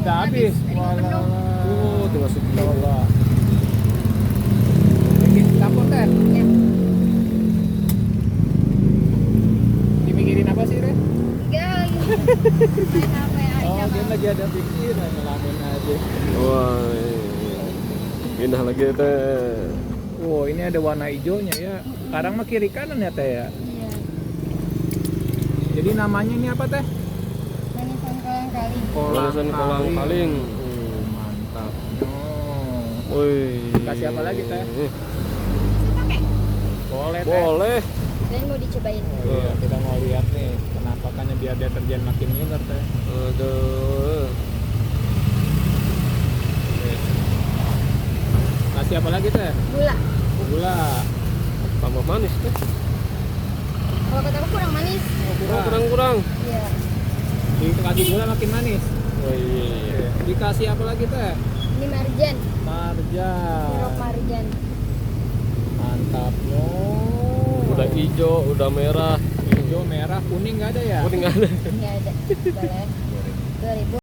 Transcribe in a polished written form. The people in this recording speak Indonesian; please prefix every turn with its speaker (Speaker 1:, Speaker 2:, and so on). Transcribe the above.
Speaker 1: Udah habis.
Speaker 2: Penuh.
Speaker 1: Oh, tinggal segala. Bikin campur teh.
Speaker 2: Ya.
Speaker 1: Dimikirin apa sih, Re?
Speaker 2: Enggak lagi. Main HP aja.
Speaker 1: Oh, dia
Speaker 2: Bang.
Speaker 1: lagi ada pikiran ngelamun aja.
Speaker 3: Wah, indah lagi teh.
Speaker 1: Oh, ini ada warna hijaunya ya. Sekarang mah kiri kanan ya, Teh ya.
Speaker 2: Iya.
Speaker 1: Jadi namanya ini apa, Teh?
Speaker 2: Manisan kolang-kaling.
Speaker 3: Balasan kolang kaling.
Speaker 1: Mantap. Oh.
Speaker 3: Woi.
Speaker 1: Kasih apa lagi, Teh?
Speaker 2: Pakai.
Speaker 1: Boleh, Teh.
Speaker 3: Boleh.
Speaker 2: Dan mau dicobain.
Speaker 1: Oh, iya, kita mau lihat nih penampakannya biar deterjen makin ngiler, Teh.
Speaker 3: Aduh.
Speaker 1: Oke. Kasih apa lagi, Teh?
Speaker 2: Gula.
Speaker 1: Gula.
Speaker 3: Tambah manis teh.
Speaker 2: Kalau kataku kurang manis.
Speaker 3: Kurang.
Speaker 2: Iya.
Speaker 1: Dikasih gula makin manis.
Speaker 3: Oh iya.
Speaker 1: Dikasih apa lagi, Teh?
Speaker 2: Ini marjan. Sirup
Speaker 1: Marjan.
Speaker 2: marjan.
Speaker 1: Mantap. Oh.
Speaker 3: Udah hijau, udah merah.
Speaker 1: Hijau, merah, kuning nggak ada ya?
Speaker 3: Kuning ada.
Speaker 2: Ini ada. Boleh. 2000.